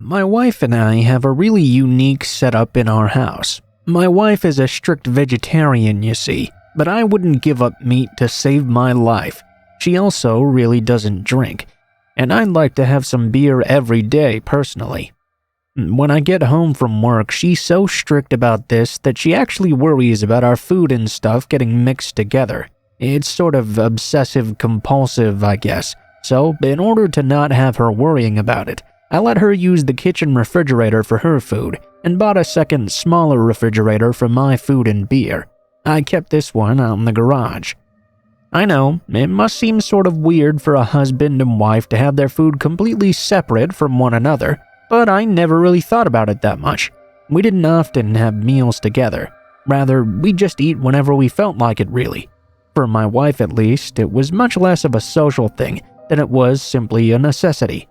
My wife and I have a really unique setup in our house. My wife is a strict vegetarian, you see, but I wouldn't give up meat to save my life. She also really doesn't drink, and I'd like to have some beer every day personally. When I get home from work, she's so strict about this that she actually worries about our food and stuff getting mixed together. It's sort of obsessive-compulsive, I guess, so in order to not have her worrying about it, I let her use the kitchen refrigerator for her food and bought a second, smaller refrigerator for my food and beer. I kept this one out in the garage. I know, it must seem sort of weird for a husband and wife to have their food completely separate from one another, but I never really thought about it that much. We didn't often have meals together. Rather, we just eat whenever we felt like it, really. For my wife at least, it was much less of a social thing than it was simply a necessity.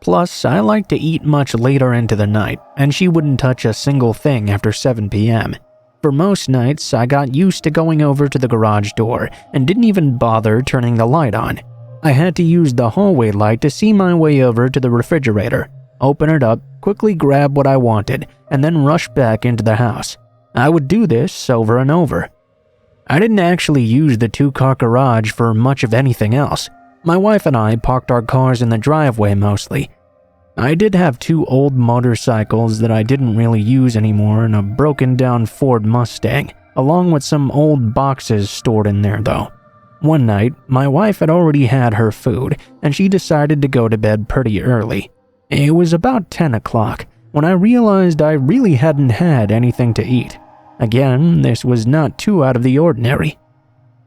Plus, I like to eat much later into the night, and she wouldn't touch a single thing after 7 p.m. For most nights, I got used to going over to the garage door and didn't even bother turning the light on. I had to use the hallway light to see my way over to the refrigerator, open it up, quickly grab what I wanted, and then rush back into the house. I would do this over and over. I didn't actually use the two-car garage for much of anything else. My wife and I parked our cars in the driveway mostly. I did have 2 old motorcycles that I didn't really use anymore and a broken-down Ford Mustang, along with some old boxes stored in there though. One night, my wife had already had her food, and she decided to go to bed pretty early. It was about 10 o'clock when I realized I really hadn't had anything to eat. Again, this was not too out of the ordinary.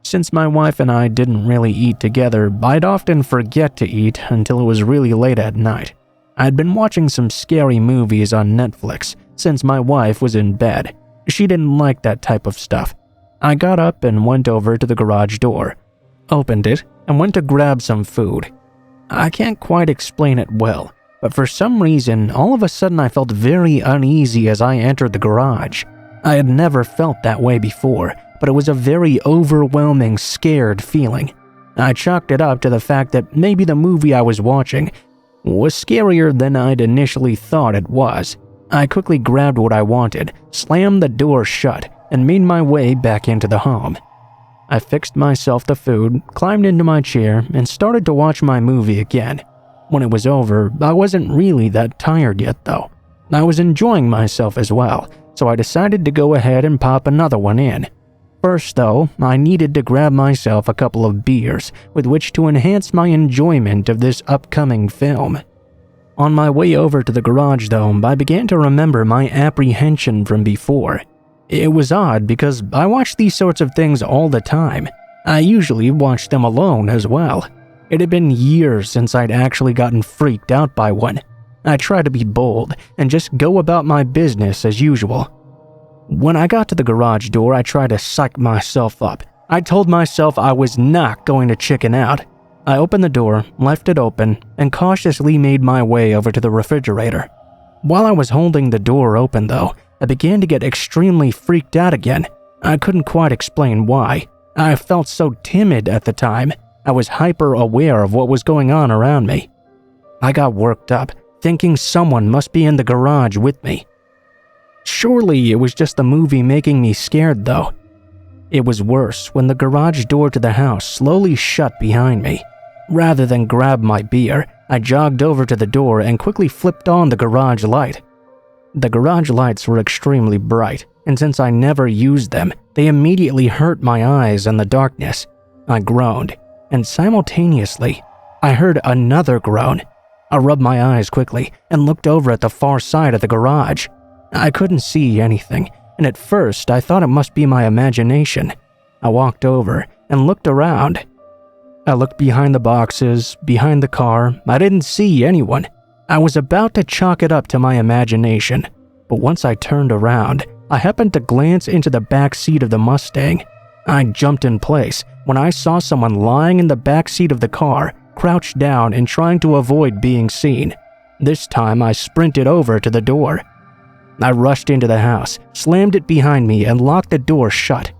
Since my wife and I didn't really eat together, I'd often forget to eat until it was really late at night. I'd been watching some scary movies on Netflix since my wife was in bed. She didn't like that type of stuff. I got up and went over to the garage door, opened it, and went to grab some food. I can't quite explain it well, but for some reason, all of a sudden I felt very uneasy as I entered the garage. I had never felt that way before, but it was a very overwhelming, scared feeling. I chalked it up to the fact that maybe the movie I was watching was scarier than I'd initially thought it was. I quickly grabbed what I wanted, slammed the door shut, and made my way back into the home. I fixed myself the food, climbed into my chair, and started to watch my movie again. When it was over, I wasn't really that tired yet though. I was enjoying myself as well, so I decided to go ahead and pop another one in. First though, I needed to grab myself a couple of beers with which to enhance my enjoyment of this upcoming film. On my way over to the garage though, I began to remember my apprehension from before. It was odd because I watch these sorts of things all the time. I usually watch them alone as well. It had been years since I'd actually gotten freaked out by one. I tried to be bold and just go about my business as usual. When I got to the garage door, I tried to psych myself up. I told myself I was not going to chicken out. I opened the door, left it open, and cautiously made my way over to the refrigerator. While I was holding the door open though, I began to get extremely freaked out again. I couldn't quite explain why. I felt so timid at the time. I was hyper aware of what was going on around me. I got worked up, thinking someone must be in the garage with me. Surely it was just the movie making me scared though. It was worse when the garage door to the house slowly shut behind me. Rather than grab my beer, I jogged over to the door and quickly flipped on the garage light. The garage lights were extremely bright, and since I never used them, they immediately hurt my eyes in the darkness. I groaned, and simultaneously, I heard another groan. I rubbed my eyes quickly and looked over at the far side of the garage. I couldn't see anything, and at first I thought it must be my imagination. I walked over and looked around. I looked behind the boxes, behind the car. I didn't see anyone. I was about to chalk it up to my imagination, but once I turned around, I happened to glance into the back seat of the Mustang. I jumped in place when I saw someone lying in the back seat of the car, crouched down and trying to avoid being seen. This time I sprinted over to the door. I rushed into the house, slammed it behind me, and locked the door shut.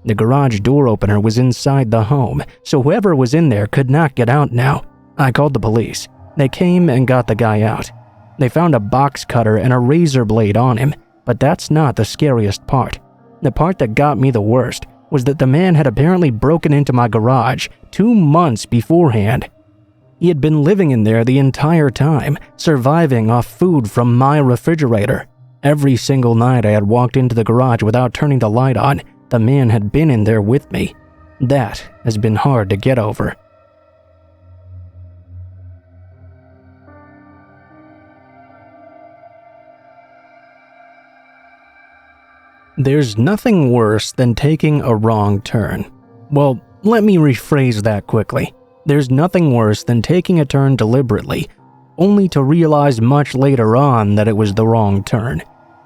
The garage door opener was inside the home, so whoever was in there could not get out now. I called the police. They came and got the guy out. They found a box cutter and a razor blade on him, but that's not the scariest part. The part that got me the worst was that the man had apparently broken into my garage 2 months beforehand. He had been living in there the entire time, surviving off food from my refrigerator. Every single night I had walked into the garage without turning the light on, the man had been in there with me. That has been hard to get over. There's nothing worse than taking a wrong turn. Well, let me rephrase that quickly. There's nothing worse than taking a turn deliberately, only to realize much later on that it was the wrong turn.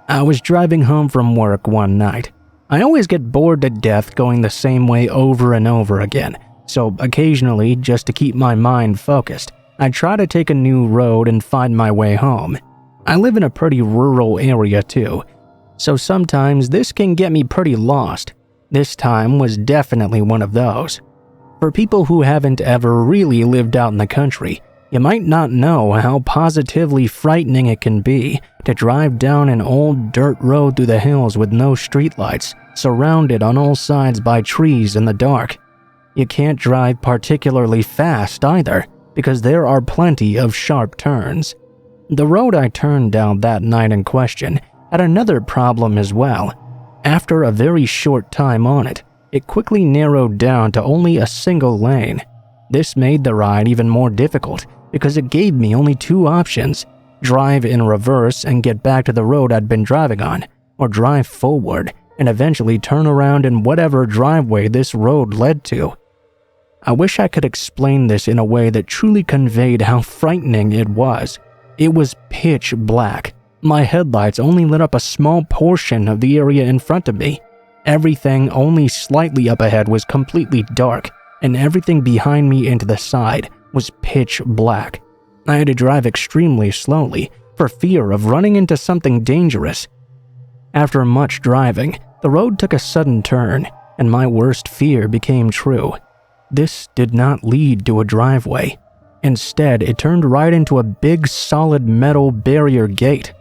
I was driving home from work one night. I always get bored to death going the same way over and over again, so occasionally, just to keep my mind focused, I try to take a new road and find my way home. I live in a pretty rural area too, so sometimes this can get me pretty lost. This time was definitely one of those. For people who haven't ever really lived out in the country, you might not know how positively frightening it can be to drive down an old dirt road through the hills with no streetlights, surrounded on all sides by trees in the dark. You can't drive particularly fast either, because there are plenty of sharp turns. The road I turned down that night in question had another problem as well. After a very short time on it, it quickly narrowed down to only a single lane. This made the ride even more difficult because it gave me only 2 options: drive in reverse and get back to the road I'd been driving on, or drive forward and eventually turn around in whatever driveway this road led to. I wish I could explain this in a way that truly conveyed how frightening it was. It was pitch black. My headlights only lit up a small portion of the area in front of me. Everything only slightly up ahead was completely dark, and everything behind me and to the side was pitch black. I had to drive extremely slowly for fear of running into something dangerous. After much driving, the road took a sudden turn, and my worst fear became true. This did not lead to a driveway. Instead, it turned right into a big solid metal barrier gate.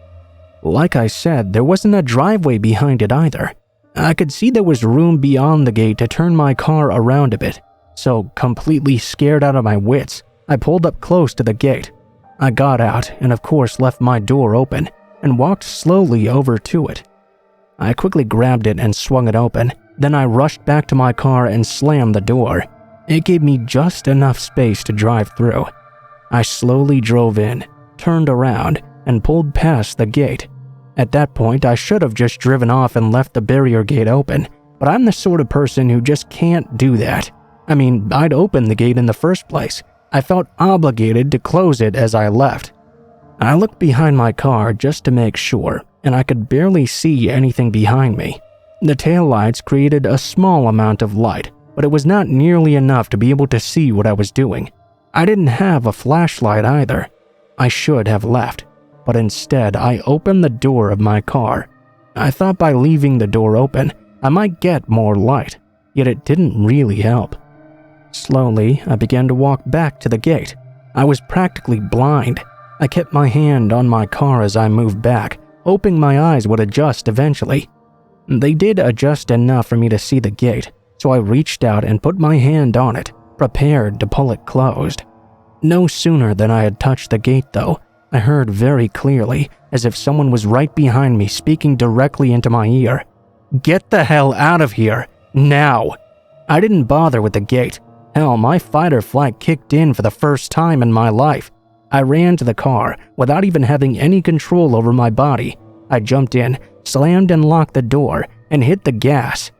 Like I said, there wasn't a driveway behind it either. I could see there was room beyond the gate to turn my car around a bit, so completely scared out of my wits, I pulled up close to the gate. I got out and of course left my door open and walked slowly over to it. I quickly grabbed it and swung it open, then I rushed back to my car and slammed the door. It gave me just enough space to drive through. I slowly drove in, turned around, and pulled past the gate. At that point, I should have just driven off and left the barrier gate open, but I'm the sort of person who just can't do that. I mean, I'd opened the gate in the first place. I felt obligated to close it as I left. I looked behind my car just to make sure, and I could barely see anything behind me. The taillights created a small amount of light, but it was not nearly enough to be able to see what I was doing. I didn't have a flashlight either. I should have left, but instead I opened the door of my car. I thought by leaving the door open, I might get more light, yet it didn't really help. Slowly, I began to walk back to the gate. I was practically blind. I kept my hand on my car as I moved back, hoping my eyes would adjust eventually. They did adjust enough for me to see the gate, so I reached out and put my hand on it, prepared to pull it closed. No sooner than I had touched the gate though, I heard very clearly, as if someone was right behind me speaking directly into my ear. "Get the hell out of here, now!" I didn't bother with the gate. Hell, my fight or flight kicked in for the first time in my life. I ran to the car without even having any control over my body. I jumped in, slammed and locked the door, and hit the gas.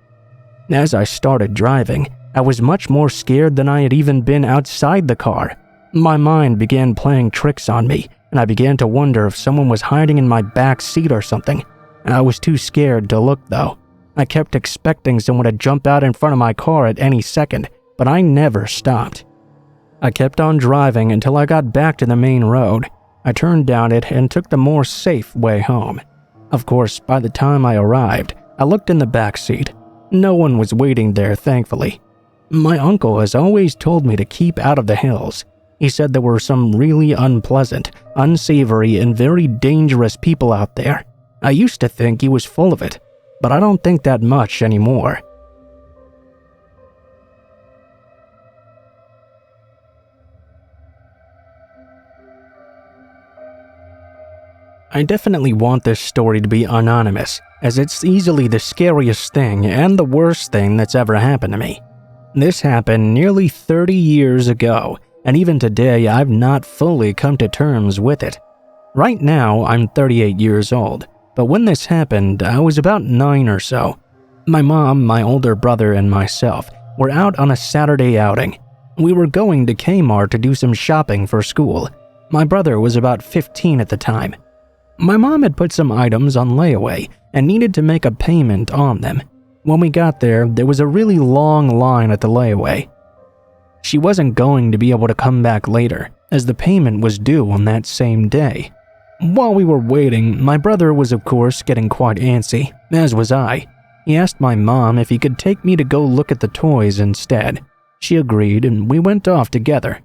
As I started driving, I was much more scared than I had even been outside the car. My mind began playing tricks on me, and I began to wonder if someone was hiding in my back seat or something. I was too scared to look though. I kept expecting someone to jump out in front of my car at any second, but I never stopped. I kept on driving until I got back to the main road. I turned down it and took the more safe way home. Of course, by the time I arrived, I looked in the back seat. No one was waiting there, thankfully. My uncle has always told me to keep out of the hills. He said there were some really unpleasant, unsavory, and very dangerous people out there. I used to think he was full of it, but I don't think that much anymore. I definitely want this story to be anonymous, as it's easily the scariest thing and the worst thing that's ever happened to me. This happened nearly 30 years ago, and even today I've not fully come to terms with it. Right now, I'm 38 years old, but when this happened, I was about 9 or so. My mom, my older brother, and myself were out on a Saturday outing. We were going to Kmart to do some shopping for school. My brother was about 15 at the time. My mom had put some items on layaway and needed to make a payment on them. When we got there was a really long line at the layaway. She wasn't going to be able to come back later, as the payment was due on that same day. While we were waiting, my brother was of course getting quite antsy, as was I. He asked my mom if he could take me to go look at the toys instead. She agreed and we went off together.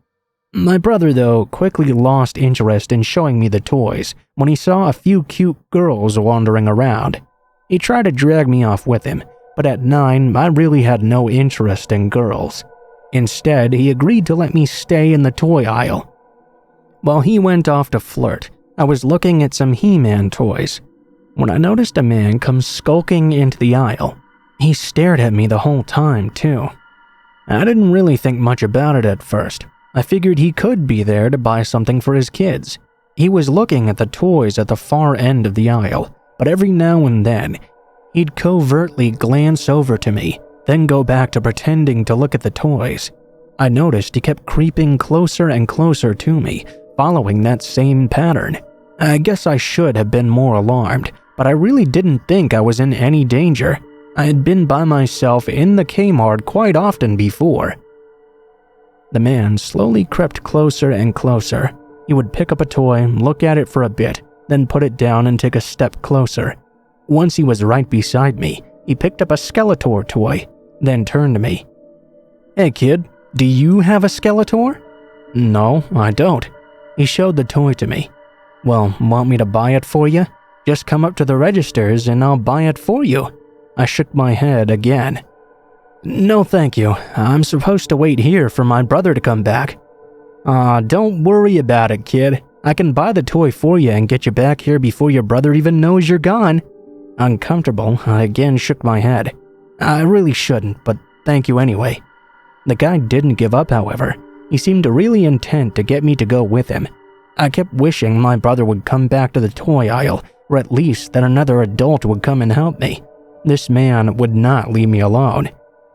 My brother, though, quickly lost interest in showing me the toys when he saw a few cute girls wandering around. He tried to drag me off with him, but at 9, I really had no interest in girls. Instead, he agreed to let me stay in the toy aisle. While he went off to flirt, I was looking at some He-Man toys when I noticed a man come skulking into the aisle. He stared at me the whole time, too. I didn't really think much about it at first. I figured he could be there to buy something for his kids. He was looking at the toys at the far end of the aisle, but every now and then, he'd covertly glance over to me, then go back to pretending to look at the toys. I noticed he kept creeping closer and closer to me, following that same pattern. I guess I should have been more alarmed, but I really didn't think I was in any danger. I had been by myself in the Kmart quite often before. The man slowly crept closer and closer. He would pick up a toy, look at it for a bit, then put it down and take a step closer. Once he was right beside me, he picked up a Skeletor toy, then turned to me. "Hey kid, do you have a Skeletor?" "No, I don't." He showed the toy to me. "Well, want me to buy it for you? Just come up to the registers and I'll buy it for you." I shook my head again. "No thank you, I'm supposed to wait here for my brother to come back." Don't worry about it, kid. I can buy the toy for you and get you back here before your brother even knows you're gone." Uncomfortable, I again shook my head. I really shouldn't, but thank you anyway. The guy didn't give up, however. He seemed really intent to get me to go with him. I kept wishing my brother would come back to the toy aisle, or at least that another adult would come and help me. This man would not leave me alone.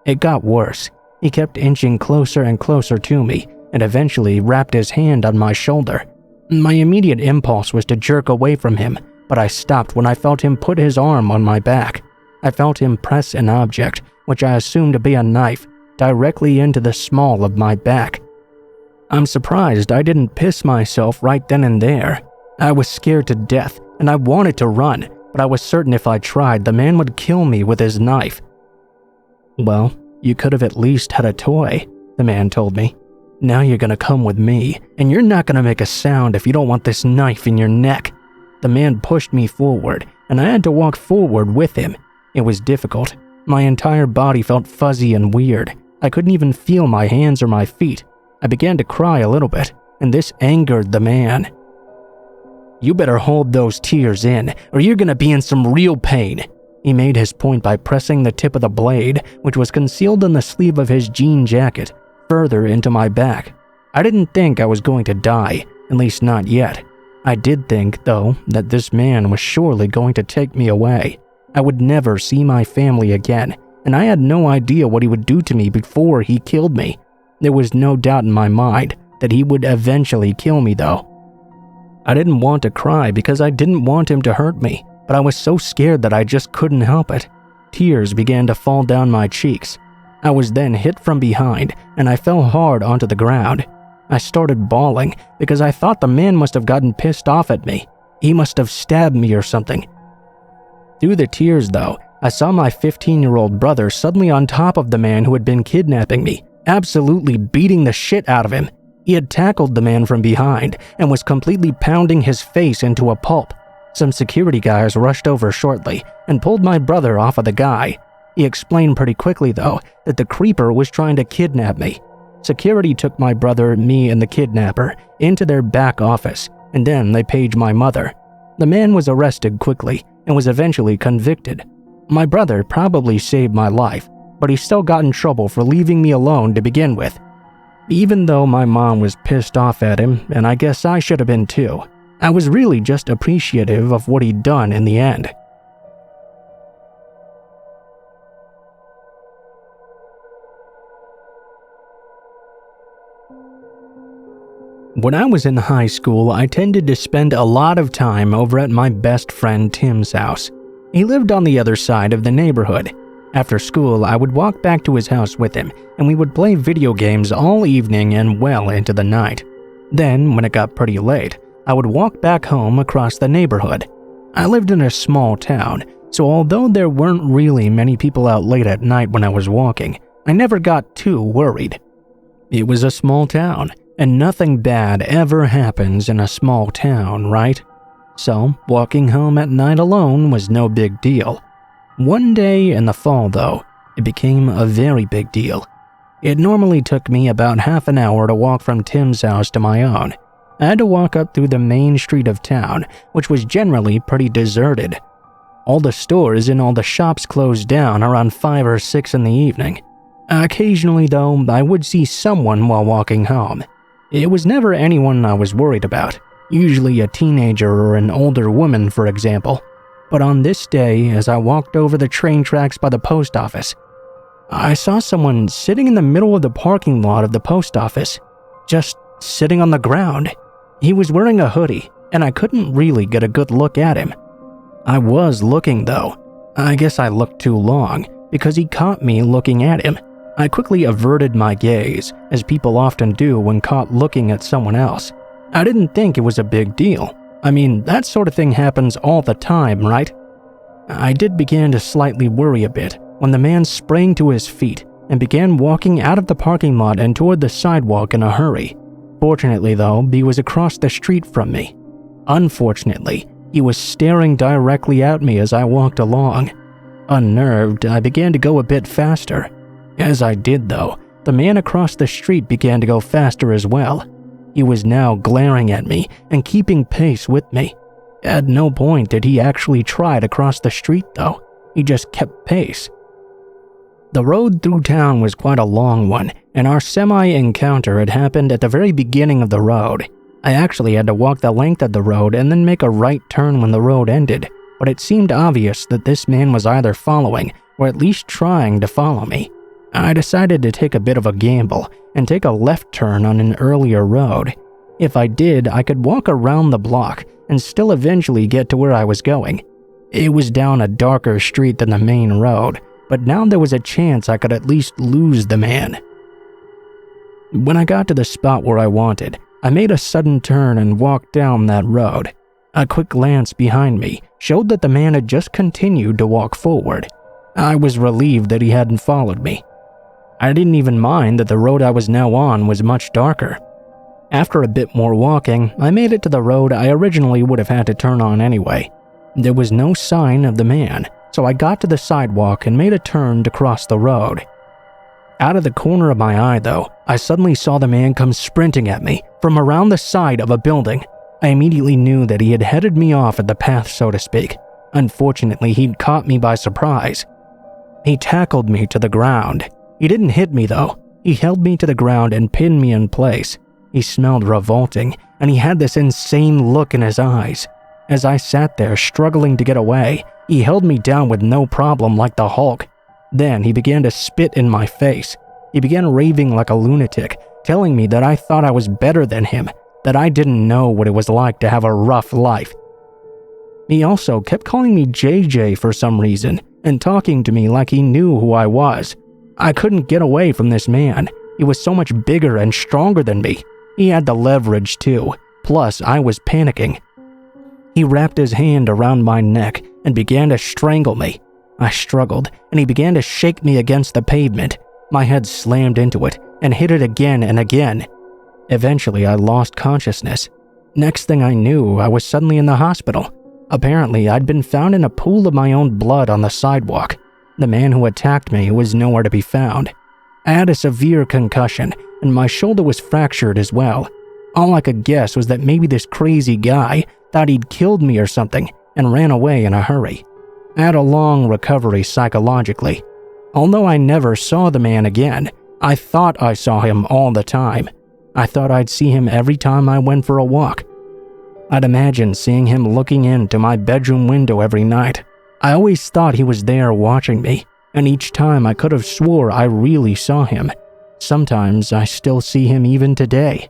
It got worse. He kept inching closer and closer to me, and eventually wrapped his hand on my shoulder. My immediate impulse was to jerk away from him, but I stopped when I felt him put his arm on my back. I felt him press an object, which I assumed to be a knife, directly into the small of my back. I'm surprised I didn't piss myself right then and there. I was scared to death, and I wanted to run, but I was certain if I tried, the man would kill me with his knife. "Well, you could have at least had a toy," the man told me. "Now you're gonna come with me, and you're not gonna make a sound if you don't want this knife in your neck." The man pushed me forward, and I had to walk forward with him. It was difficult. My entire body felt fuzzy and weird. I couldn't even feel my hands or my feet. I began to cry a little bit, and this angered the man. "You better hold those tears in, or you're gonna be in some real pain." He made his point by pressing the tip of the blade, which was concealed in the sleeve of his jean jacket, further into my back. I didn't think I was going to die, at least not yet. I did think, though, that this man was surely going to take me away. I would never see my family again, and I had no idea what he would do to me before he killed me. There was no doubt in my mind that he would eventually kill me, though. I didn't want to cry because I didn't want him to hurt me, but I was so scared that I just couldn't help it. Tears began to fall down my cheeks. I was then hit from behind, and I fell hard onto the ground. I started bawling because I thought the man must have gotten pissed off at me. He must have stabbed me or something. Through the tears, though, I saw my 15-year-old brother suddenly on top of the man who had been kidnapping me, absolutely beating the shit out of him. He had tackled the man from behind and was completely pounding his face into a pulp. Some security guys rushed over shortly and pulled my brother off of the guy. He explained pretty quickly, though, that the creeper was trying to kidnap me. Security took my brother, me, and the kidnapper into their back office, and then they paged my mother. The man was arrested quickly and was eventually convicted. My brother probably saved my life, but he still got in trouble for leaving me alone to begin with. Even though my mom was pissed off at him, and I guess I should have been too, I was really just appreciative of what he'd done in the end. When I was in high school, I tended to spend a lot of time over at my best friend Tim's house. He lived on the other side of the neighborhood. After school, I would walk back to his house with him, and we would play video games all evening and well into the night. Then, when it got pretty late, I would walk back home across the neighborhood. I lived in a small town, so although there weren't really many people out late at night when I was walking, I never got too worried. It was a small town, and nothing bad ever happens in a small town, right? So, walking home at night alone was no big deal. One day in the fall, though, it became a very big deal. It normally took me about half an hour to walk from Tim's house to my own. I had to walk up through the main street of town, which was generally pretty deserted. All the stores and all the shops closed down around 5 or 6 in the evening. Occasionally, though, I would see someone while walking home. It was never anyone I was worried about, usually a teenager or an older woman, for example. But on this day, as I walked over the train tracks by the post office, I saw someone sitting in the middle of the parking lot of the post office, just sitting on the ground. He was wearing a hoodie, and I couldn't really get a good look at him. I was looking, though. I guess I looked too long, because he caught me looking at him. I quickly averted my gaze, as people often do when caught looking at someone else. I didn't think it was a big deal. I mean, that sort of thing happens all the time, right? I did begin to slightly worry a bit when the man sprang to his feet and began walking out of the parking lot and toward the sidewalk in a hurry. Fortunately, though, he was across the street from me. Unfortunately, he was staring directly at me as I walked along. Unnerved, I began to go a bit faster. As I did, though, the man across the street began to go faster as well. He was now glaring at me and keeping pace with me. At no point did he actually try to cross the street, though. He just kept pace. The road through town was quite a long one, and our semi-encounter had happened at the very beginning of the road. I actually had to walk the length of the road and then make a right turn when the road ended, but it seemed obvious that this man was either following or at least trying to follow me. I decided to take a bit of a gamble and take a left turn on an earlier road. If I did, I could walk around the block and still eventually get to where I was going. It was down a darker street than the main road, but now there was a chance I could at least lose the man. When I got to the spot where I wanted, I made a sudden turn and walked down that road. A quick glance behind me showed that the man had just continued to walk forward. I was relieved that he hadn't followed me. I didn't even mind that the road I was now on was much darker. After a bit more walking, I made it to the road I originally would have had to turn on anyway. There was no sign of the man, so I got to the sidewalk and made a turn to cross the road. Out of the corner of my eye, though, I suddenly saw the man come sprinting at me from around the side of a building. I immediately knew that he had headed me off at the path, so to speak. Unfortunately, he'd caught me by surprise. He tackled me to the ground. He didn't hit me, though. He held me to the ground and pinned me in place. He smelled revolting, and he had this insane look in his eyes. As I sat there struggling to get away, he held me down with no problem like the Hulk. Then he began to spit in my face. He began raving like a lunatic, telling me that I thought I was better than him, that I didn't know what it was like to have a rough life. He also kept calling me JJ for some reason, and talking to me like he knew who I was. I couldn't get away from this man. He was so much bigger and stronger than me. He had the leverage too, plus I was panicking. He wrapped his hand around my neck and began to strangle me. I struggled, and he began to shake me against the pavement. My head slammed into it and hit it again and again. Eventually, I lost consciousness. Next thing I knew, I was suddenly in the hospital. Apparently, I'd been found in a pool of my own blood on the sidewalk. The man who attacked me was nowhere to be found. I had a severe concussion, and my shoulder was fractured as well. All I could guess was that maybe this crazy guy thought he'd killed me or something and ran away in a hurry. I had a long recovery psychologically. Although I never saw the man again, I thought I saw him all the time. I thought I'd see him every time I went for a walk. I'd imagine seeing him looking into my bedroom window every night. I always thought he was there watching me, and each time I could have swore I really saw him. Sometimes I still see him even today.